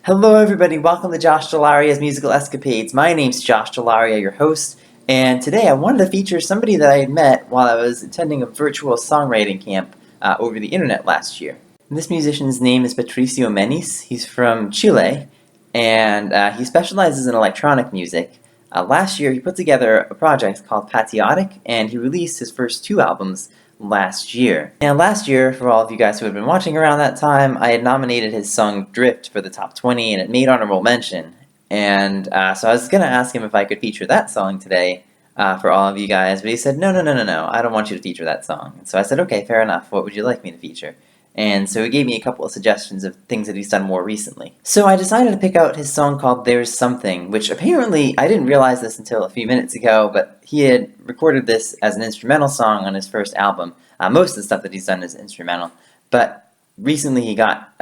Hello everybody, welcome to Josh Dell'Aria's Musical Escapades. My name's Josh Dell'Aria, your host, and today I wanted to feature somebody that I had met while I was attending a virtual songwriting camp over the internet last year. And this musician's name is Patricio Menis. He's from Chile, and he specializes in electronic music. Last year he put together a project called Patiotic, and he released his first 2 albums last year. And last year, for all of you guys who had been watching around that time, I had nominated his song Drift for the top 20, and it made honorable mention. And so I was going to ask him if I could feature that song today for all of you guys, but he said, no, I don't want you to feature that song. And so I said, okay, fair enough, what would you like me to feature? And so he gave me a couple of suggestions of things that he's done more recently. So I decided to pick out his song called There's Something, which apparently, I didn't realize this until a few minutes ago, but he had recorded this as an instrumental song on his first album. Most of the stuff that he's done is instrumental, but recently he got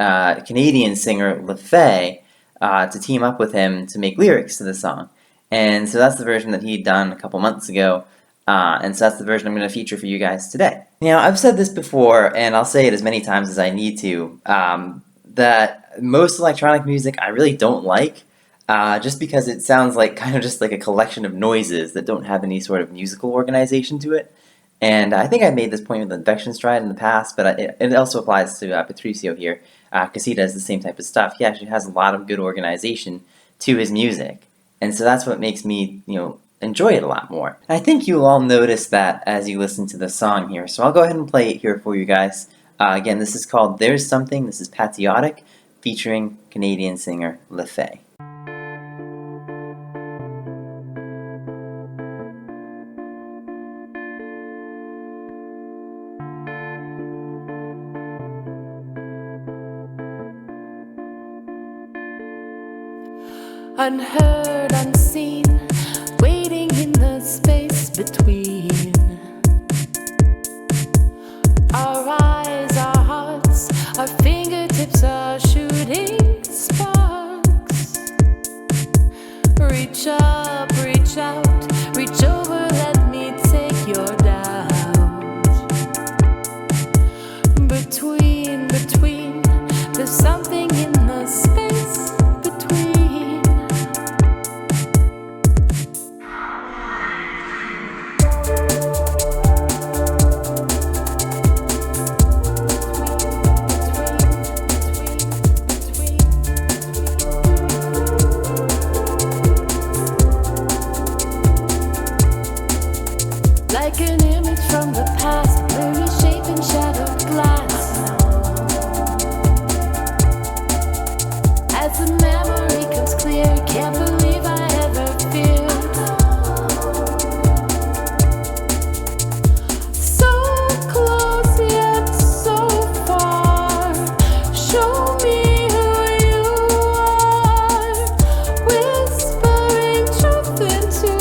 Canadian singer LeFay to team up with him to make lyrics to the song. And so that's the version that he'd done a couple months ago. And so that's the version I'm going to feature for you guys today. Now, I've said this before, and I'll say it as many times as I need to, that most electronic music I really don't like, just because it sounds like kind of just like a collection of noises that don't have any sort of musical organization to it. And I think I made this point with Infection Stride in the past, but it also applies to Patricio here, because he does the same type of stuff. He actually has a lot of good organization to his music, and so that's what makes me, enjoy it a lot more. And I think you'll all notice that as you listen to the song here, so I'll go ahead and play it here for you guys. Again, this is called There's Something. This is Patiotic, featuring Canadian singer LeFay. Unheard, unseen, waiting in the space between our eyes, our hearts, our fingertips are shooting sparks. Reach up, reach out, reach over, let me take your doubt. Between, there's something in the space between. Like an image from the past, blurry shape and shadowed glass. As the memory comes clear, can't believe I ever feared. So close yet so far, show me who you are, whispering truth into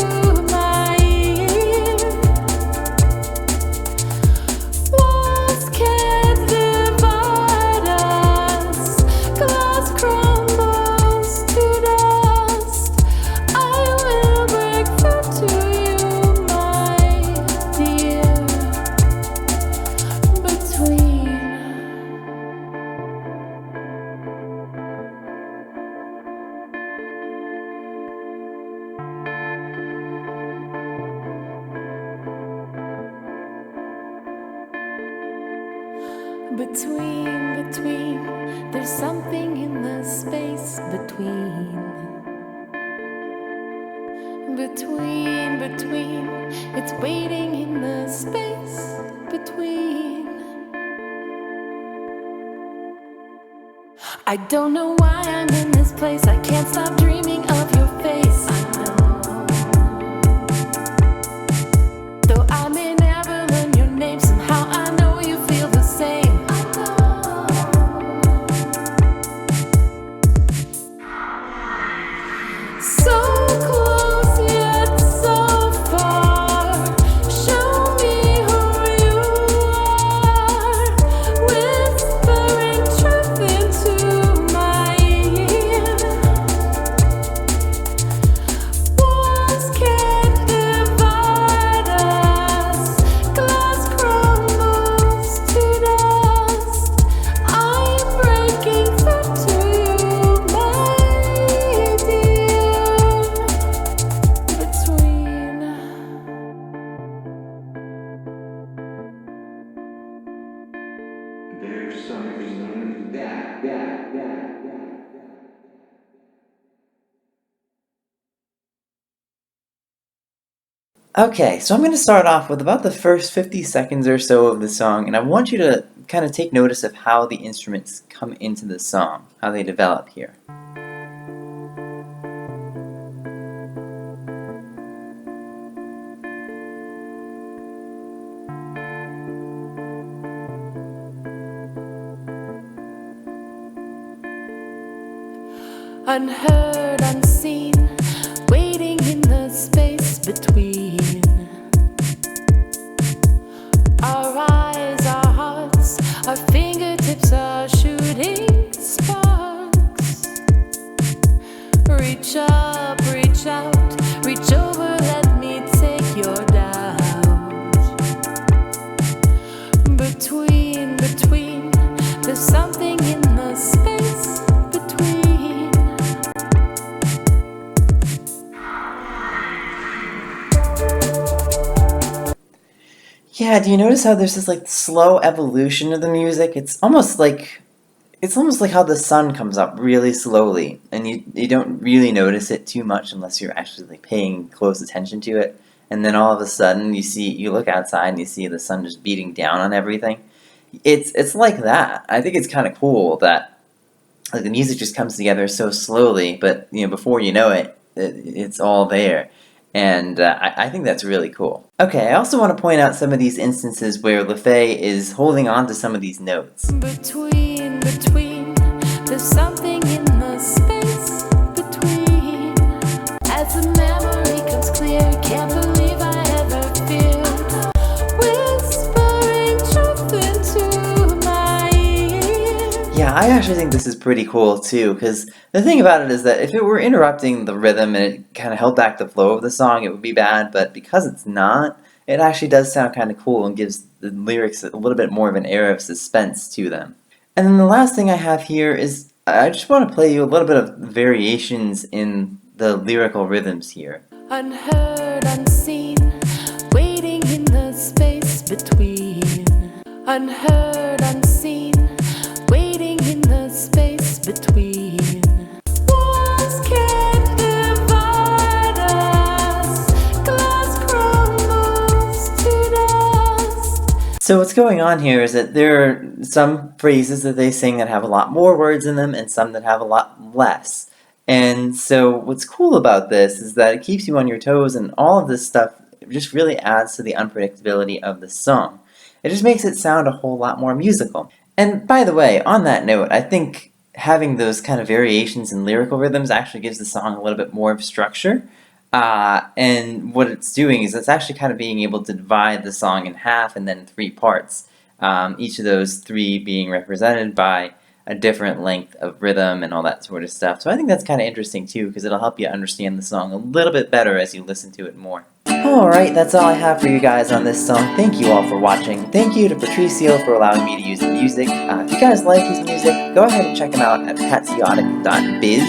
my ear. Walls can't divide us, glass crumbles to dust. I will break through to you, my dear. Between, there's something in the space between. Between, it's waiting in the space between. I don't know why I'm in this place, I can't stop dreaming of your face. Though I may never learn your name, somehow I know you feel the same. So close yet so far, show me who you are, whispering truth into my ear. Okay, so I'm going to start off with about the first 50 seconds or so of the song, and I want you to kind of take notice of how the instruments come into the song, how they develop here. Unheard, unseen, waiting in the space between our eyes, our hearts, our fingertips are shooting sparks. Reach up, reach out, reach over, let me take your doubt. Between, there's something in the space between. Yeah, do you notice how there's this like slow evolution of the music? It's almost like how the sun comes up really slowly, and you don't really notice it too much unless you're actually like paying close attention to it. And then all of a sudden you look outside and you see the sun just beating down on everything. It's like that. I think it's kind of cool that like the music just comes together so slowly, but before you know it's all there. And I think that's really cool. Okay, I also want to point out some of these instances where LeFay is holding on to some of these notes. Between, there's something in the space between. As the memory comes clear, can't believe I ever feel whispering truth into my ear. Yeah, I actually think this is pretty cool too, because the thing about it is that if it were interrupting the rhythm and it kind of held back the flow of the song, it would be bad, but because it's not, it actually does sound kind of cool and gives the lyrics a little bit more of an air of suspense to them. And then the last thing I have here is I just want to play you a little bit of variations in the lyrical rhythms here. Unheard, unseen, waiting in the space between. Unheard, unseen, waiting in the space between. Walls can't divide us, glass crumbles to dust. So what's going on here is that there are some phrases that they sing that have a lot more words in them and some that have a lot less. And so what's cool about this is that it keeps you on your toes, and all of this stuff just really adds to the unpredictability of the song. It just makes it sound a whole lot more musical. And by the way, on that note, I think having those kind of variations in lyrical rhythms actually gives the song a little bit more of structure. And what it's doing is it's actually kind of being able to divide the song in half and then three parts. Each of those three being represented by a different length of rhythm and all that sort of stuff. So I think that's kind of interesting too, because it'll help you understand the song a little bit better as you listen to it more. Alright, that's all I have for you guys on this song. Thank you all for watching. Thank you to Patricio for allowing me to use the music. If you guys like his music, go ahead and check him out at patiotic.biz.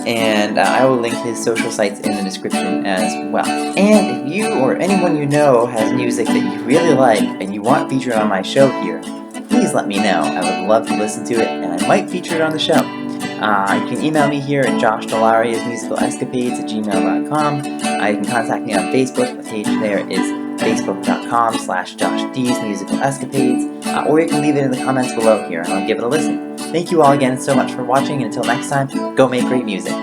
And I will link his social sites in the description as well. And if you or anyone you know has music that you really like and you want featured on my show here, please let me know. I would love to listen to it, and I might feature it on the show. You can email me here at joshdell'ariasmusicalescapades@gmail.com. You can contact me on Facebook. The page there is facebook.com/JoshD'sMusicalEscapades. Or you can leave it in the comments below here, and I'll give it a listen. Thank you all again so much for watching, and until next time, go make great music.